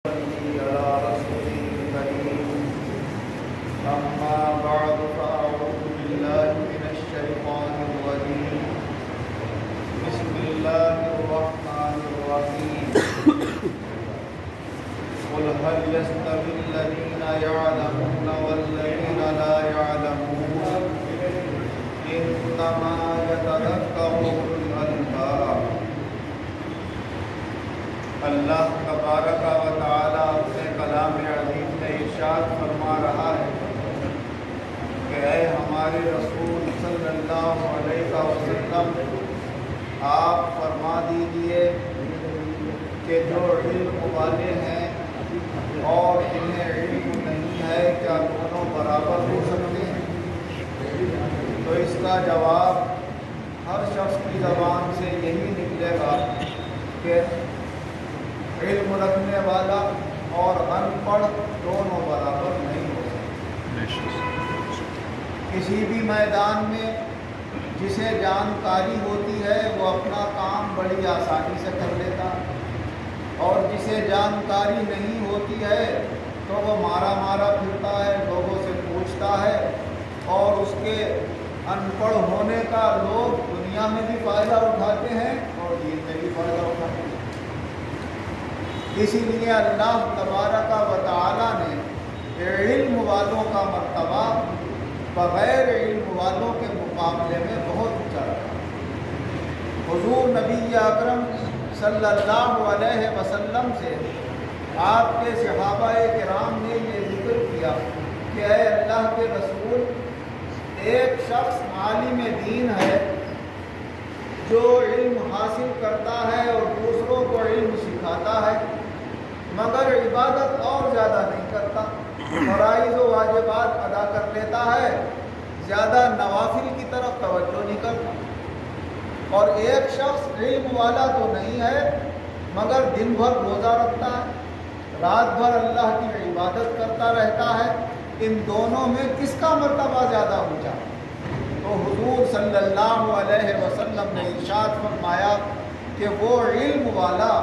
على رسوله الكريم أما بعد فأعوذ بالله من الشيطان الرجيم بسم الله الرحمن الرحيم قل هل يستوي الذين يعلمون والذين لا يعلمون إنما يتذكر أولو الألباب۔ اللہ تبارک و تعالی اپنے کلام عظیم میں ارشاد فرما رہا ہے کہ اے ہمارے رسول صلی اللہ علیہ وسلم، آپ فرما دیجئے کہ جو علم والے ہیں اور جنہیں علم نہیں ہے کیا دونوں برابر ہو سکتے ہیں؟ تو اس کا جواب ہر شخص کی زبان سے یہی نکلے گا کہ علم رکھنے والا اور ان پڑھ دونوں برابر نہیں ہو سکتے۔ کسی بھی میدان میں جسے جانکاری ہوتی ہے وہ اپنا کام بڑی آسانی سے کر لیتا، اور جسے جانکاری نہیں ہوتی ہے تو وہ مارا پھرتا ہے، لوگوں سے پوچھتا ہے، اور اس کے ان پڑھ ہونے کا لوگ دنیا میں بھی فائدہ اٹھاتے ہیں اور دین میں بھی فائدہ اٹھاتے ہیں۔ اسی لیے اللہ تبارک و تعالی نے علم والوں کا مرتبہ بغیر علم والوں کے مقابلے میں بہت اونچا رکھا۔ حضور نبی اکرم صلی اللہ علیہ وسلم سے آپ کے صحابہ کرام نے یہ ذکر کیا کہ اے اللہ کے رسول، ایک شخص عالم دین ہے جو علم حاصل کرتا ہے اور دوسروں کو علم سکھاتا ہے، مگر عبادت اور زیادہ نہیں کرتا، فرائض و واجبات ادا کر لیتا ہے، زیادہ نوافل کی طرف توجہ نہیں کرتا۔ اور ایک شخص علم والا تو نہیں ہے مگر دن بھر روزہ رکھتا ہے، رات بھر اللہ کی عبادت کرتا رہتا ہے۔ ان دونوں میں کس کا مرتبہ زیادہ اونچا؟ تو حضور صلی اللہ علیہ وسلم نے ارشاد فرمایا کہ وہ علم والا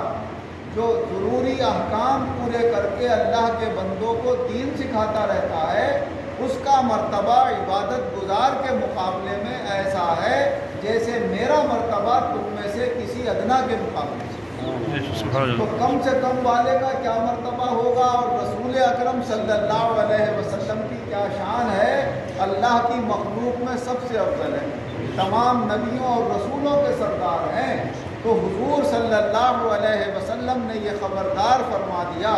جو ضروری احکام پورے کر کے اللہ کے بندوں کو دین سکھاتا رہتا ہے، اس کا مرتبہ عبادت گزار کے مقابلے میں ایسا ہے جیسے میرا مرتبہ تم میں سے کسی ادنا کے مقابلے سے۔ تو کم سے کم والے کا کیا مرتبہ ہوگا، اور رسول اکرم صلی اللہ علیہ وسلم کی کیا شان ہے؟ اللہ کی مخلوق میں سب سے افضل ہے، تمام نبیوں اور رسولوں کے سردار ہیں۔ تو حضور صلی اللہ علیہ وسلم نے یہ خبردار فرما دیا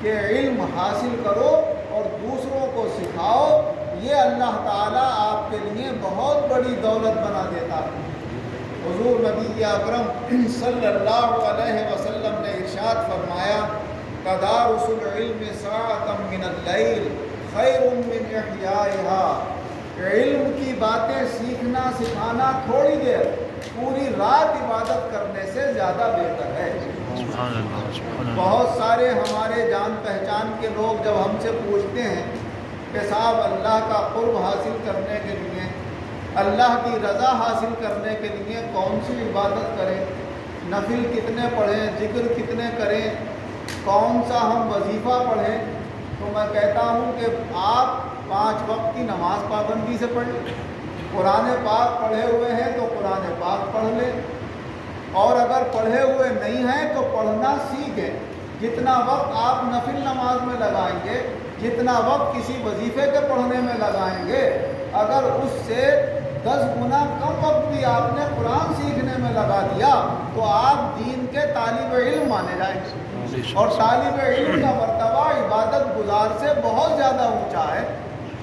کہ علم حاصل کرو اور دوسروں کو سکھاؤ، یہ اللہ تعالیٰ آپ کے لیے بہت بڑی دولت بنا دیتا ہے۔ حضور نبی اکرم صلی اللہ علیہ وسلم نے ارشاد فرمایا تدارس العلم ساعۃ من اللیل خیر من احیائها، علم کی باتیں سیکھنا سکھانا تھوڑی دیر پوری رات عبادت کرنے سے زیادہ بہتر ہے۔ بہت سارے ہمارے جان پہچان کے لوگ جب ہم سے پوچھتے ہیں کہ صاحب اللہ کا قرب حاصل کرنے کے لیے، اللہ کی رضا حاصل کرنے کے لیے کون سی عبادت کریں، نفل کتنے پڑھیں، ذکر کتنے کریں، کون سا ہم وظیفہ پڑھیں، تو میں کہتا ہوں کہ آپ 5 وقت کی نماز پابندی سے پڑھیں، قرآن پاک پڑھے ہوئے ہیں تو قرآن پاک پڑھ لیں، اور اگر پڑھے ہوئے نہیں ہیں تو پڑھنا سیکھیں۔ جتنا وقت آپ نفل نماز میں لگائیں گے، جتنا وقت کسی وظیفے کے پڑھنے میں لگائیں گے، اگر اس سے 10 گنا کم وقت بھی آپ نے قرآن سیکھنے میں لگا دیا تو آپ دین کے طالب علم مانے جائیں گے، اور طالب علم کا مرتبہ عبادت گزار سے بہت زیادہ اونچا ہے،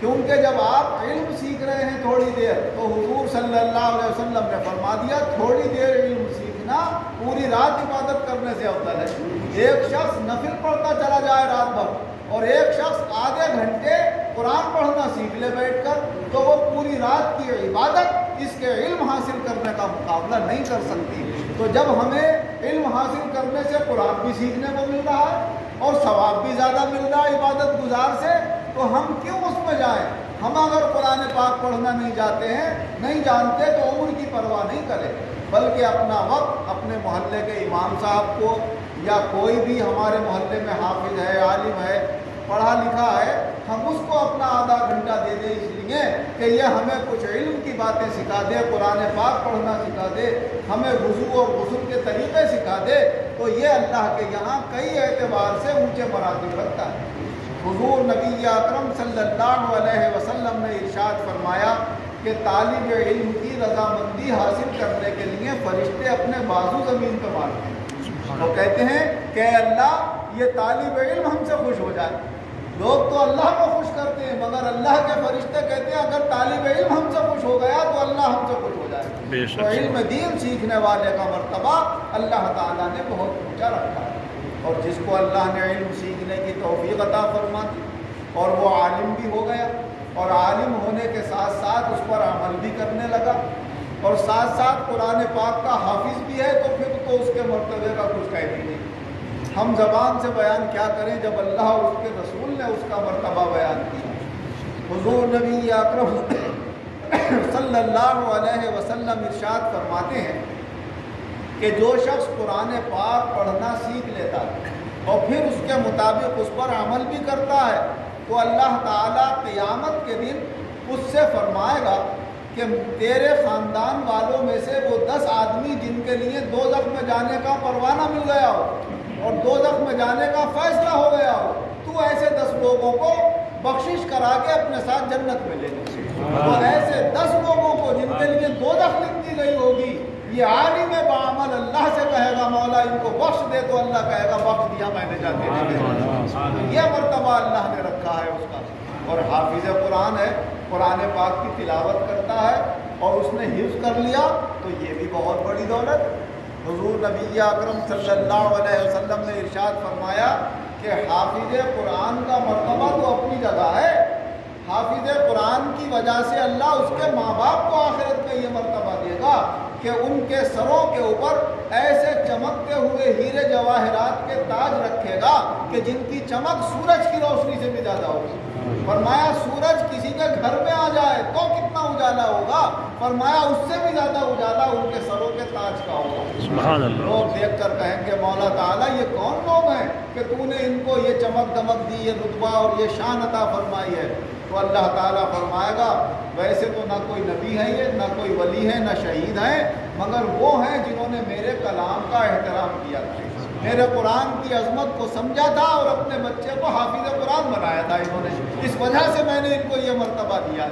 کیونکہ جب آپ علم سیکھ رہے ہیں تھوڑی دیر، تو حضور صلی اللہ علیہ وسلم نے فرما دیا تھوڑی دیر علم سیکھنا پوری رات عبادت کرنے سے افضل ہے۔ ایک شخص نفل پڑھتا چلا جائے رات بھر، اور ایک شخص آدھے گھنٹے قرآن پڑھنا سیکھ لے بیٹھ کر، تو وہ پوری رات کی عبادت اس کے علم حاصل کرنے کا مقابلہ نہیں کر سکتی۔ تو جب ہمیں علم حاصل کرنے سے قرآن بھی سیکھنے کو مل رہا ہے اور ثواب بھی زیادہ مل رہا ہے عبادت گزار سے، تو ہم کیوں اس میں جائیں؟ ہم اگر قرآن پاک پڑھنا نہیں جاتے ہیں، نہیں جانتے، تو عمر کی پرواہ نہیں کریں، بلکہ اپنا وقت اپنے محلے کے امام صاحب کو یا کوئی بھی ہمارے محلے میں حافظ ہے، عالم ہے، پڑھا لکھا ہے، ہم اس کو اپنا آدھا گھنٹہ دے دیں اس لیے کہ یہ ہمیں کچھ علم کی باتیں سکھا دے، قرآن پاک پڑھنا سکھا دے، ہمیں وضو اور غسل کے طریقے سکھا دے، تو یہ اللہ کے یہاں کئی اعتبار سے اونچے مراتب رکھتا ہے۔ حضور نبی اکرم صلی اللہ علیہ وسلم نے ارشاد فرمایا کہ طالب علم کی رضامندی حاصل کرنے کے لیے فرشتے اپنے بازو زمین پہ مارتے ہیں، وہ کہتے ہیں کہ اے اللہ یہ طالب علم ہم سے خوش ہو جائے۔ لوگ تو اللہ کو خوش کرتے ہیں، مگر اللہ کے فرشتے کہتے ہیں اگر طالب علم ہم سے خوش ہو گیا تو اللہ ہم سے خوش ہو جائے۔ تو علم دین سیکھنے والے کا مرتبہ اللہ تعالیٰ نے بہت اونچا رکھا ہے، اور جس کو اللہ نے علم سیکھنے کی توفیق عطا فرما دی اور وہ عالم بھی ہو گیا، اور عالم ہونے کے ساتھ ساتھ اس پر عمل بھی کرنے لگا، اور ساتھ ساتھ قرآن پاک کا حافظ بھی ہے، تو پھر تو اس کے مرتبے کا کچھ کہہ بھی نہیں۔ ہم زبان سے بیان کیا کریں جب اللہ اور اس کے رسول نے اس کا مرتبہ بیان کیا۔ حضور نبی اکرم صلی اللہ علیہ وسلم ارشاد فرماتے ہیں کہ جو شخص قرآن پاک پڑھنا سیکھ لیتا ہے اور پھر اس کے مطابق اس پر عمل بھی کرتا ہے، تو اللہ تعالیٰ قیامت کے دن اس سے فرمائے گا کہ تیرے خاندان والوں میں سے وہ 10 آدمی جن کے لیے دوزخ میں جانے کا پروانہ مل گیا ہو اور دوزخ میں جانے کا فیصلہ ہو گیا ہو، تو ایسے 10 لوگوں کو بخشش کرا کے اپنے ساتھ جنت میں لے لے۔ تو ایسے 10 لوگوں کو جن کے لیے دوزخ لکھ دی گئی ہوگی، یہ عالم بعمل اللہ سے کہے گا مولا ان کو بخش دے، تو اللہ کہے گا بخش دیا میں نے جاتے ہیں۔ یہ مرتبہ اللہ نے رکھا ہے اس کا۔ اور حافظ قرآن ہے، قرآن پاک کی تلاوت کرتا ہے اور اس نے حفظ کر لیا، تو یہ بھی بہت بڑی دولت۔ حضور نبی اکرم صلی اللہ علیہ وسلم نے ارشاد فرمایا کہ حافظ قرآن کا مرتبہ تو اپنی جگہ ہے، حافظ قرآن کی وجہ سے اللہ اس کے ماں باپ کو آخرت میں یہ مرتبہ دے گا کہ ان کے سروں کے اوپر ایسے چمکتے ہوئے ہیرے جواہرات کے تاج رکھے گا کہ جن کی چمک سورج کی روشنی سے بھی زیادہ ہوگی۔ فرمایا سورج کسی کے گھر میں آ جائے تو کتنا اجالا ہوگا، فرمایا اس سے بھی زیادہ اجالا ان کے سروں کے تاج کا ہوگا۔ سبحان اللہ۔ لوگ دیکھ کر کہیں گے مولا تعالیٰ یہ کون لوگ ہیں کہ تو نے ان کو یہ چمک دمک دی، یہ رتبہ اور یہ شان عطا فرمائی ہے؟ تو اللہ تعالیٰ فرمائے گا ویسے تو نہ کوئی نبی ہے یہ، نہ کوئی ولی ہے، نہ شہید ہیں، مگر وہ ہیں جنہوں نے میرے کلام کا احترام کیا تھا، میرے قرآن کی عظمت کو سمجھا تھا اور اپنے بچے کو حافظ قرآن بنایا تھا انہوں نے، اس وجہ سے میں نے ان کو یہ مرتبہ دیا۔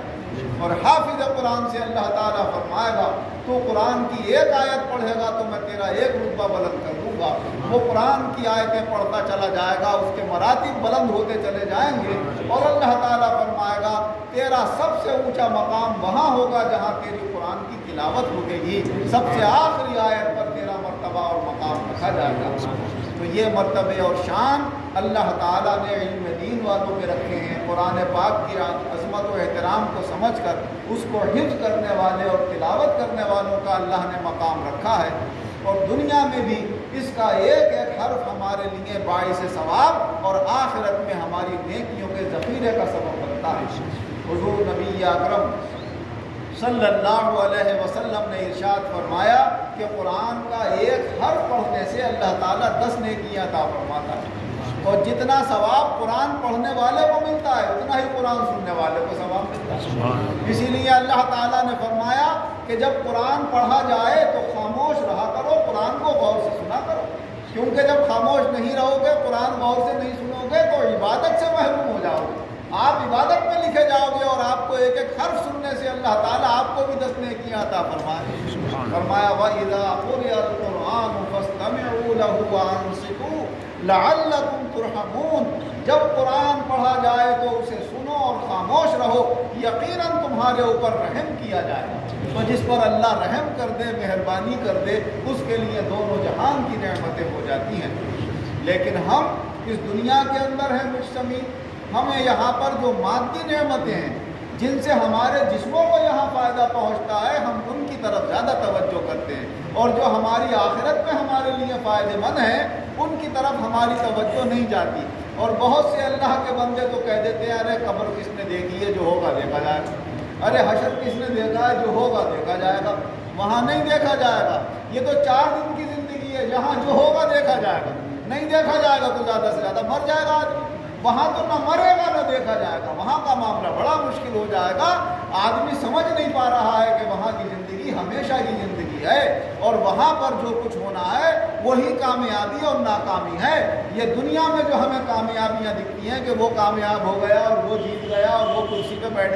اور حافظ قرآن سے اللہ تعالیٰ فرمائے گا تو قرآن کی ایک آیت پڑھے گا تو میں تیرا ایک رتبہ بلند کر دوں گا۔ وہ قرآن کی آیتیں پڑھتا چلا جائے گا، اس کے مراتب بلند ہوتے چلے جائیں گے، اور اللہ تعالیٰ فرمائے گا تیرا سب سے اونچا مقام وہاں ہوگا جہاں تیری قرآن کی تلاوت ہوگی گی، سب سے آخری آیت پر تیرا مرتبہ اور مقام رکھا جائے گا۔ تو یہ مرتبے اور شان اللہ تعالیٰ نے علم دین والوں میں رکھے ہیں۔ قرآن پاک کی عظمت و احترام کو سمجھ کر اس کو حفظ کرنے والے اور تلاوت کرنے والوں کا اللہ نے مقام رکھا ہے، اور دنیا میں بھی اس کا ایک ایک حرف ہمارے لیے باعث ثواب اور آخرت میں ہماری نیکیوں کے ذخیرے کا سبب بنتا ہے۔ حضور نبی اکرم صلی اللہ علیہ وسلم نے ارشاد فرمایا کہ قرآن کا ایک حرف پڑھنے سے اللہ تعالیٰ 10 نیکیاں عطا فرماتا ہے، اور جتنا ثواب قرآن پڑھنے والے کو ملتا ہے اتنا ہی قرآن سننے والے کو ثواب ملتا ہے۔ اسی لیے اللہ تعالیٰ نے فرمایا کہ جب قرآن پڑھا جائے تو خاموش رہا کرو، قرآن کو غور سے سنا کرو، کیونکہ جب خاموش نہیں رہو گے، قرآن غور سے نہیں سنو گے تو عبادت سے محروم ہو جاؤ گے، آپ عبادت میں لکھے جاؤ گے، اور آپ کو ایک ایک حرف سننے سے اللہ تعالیٰ آپ کو بھی 10 نیکیاں عطا فرمائے۔ فرمایا وَإِذَا قُرِئَ الْقُرْآنُ فَاسْتَمِعُوا لَهُ وَأَنصِتُوا لَعَلَّكُمْ تُرْحَمُونَ، جب قرآن پڑھا جائے تو اسے سنو اور خاموش رہو، یقیناً تمہارے اوپر رحم کیا جائے گا۔ تو جس پر اللہ رحم کر دے، مہربانی کر دے، اس کے لیے دونوں جہان کی نعمتیں ہو جاتی ہیں۔ لیکن ہم اس دنیا کے اندر ہیں مجتمع، ہمیں یہاں پر جو مادی نعمتیں ہیں جن سے ہمارے جسموں کو یہاں فائدہ پہنچتا ہے، ہم ان کی طرف زیادہ توجہ کرتے ہیں، اور جو ہماری آخرت میں ہمارے لیے فائدہ مند ہیں ان کی طرف ہماری توجہ نہیں جاتی۔ اور بہت سے اللہ کے بندے تو کہہ دیتے ہیں ارے قبر کس نے دیکھی ہے، جو ہوگا دیکھا جائے گا، ارے حشر کس نے دیکھا ہے، جو ہوگا دیکھا جائے گا، وہاں نہیں دیکھا جائے گا، یہ تو 4 دن کی زندگی ہے، جہاں جو ہوگا دیکھا جائے گا۔ نہیں دیکھا جائے گا تو زیادہ سے زیادہ مر جائے گا آدمی. وہاں تو نہ مرے گا نہ دیکھا جائے گا. وہاں کا معاملہ بڑا مشکل ہو جائے گا. آدمی سمجھ نہیں پا رہا ہے کہ وہاں کی زندگی ہمیشہ کی زندگی ہے اور وہاں پر جو کچھ ہونا ہے وہی کامیابی اور ناکامی ہے. یہ دنیا میں جو ہمیں کامیابیاں دکھتی ہیں کہ وہ کامیاب ہو گیا اور وہ جیت گیا اور وہ کرسی پہ بیٹھ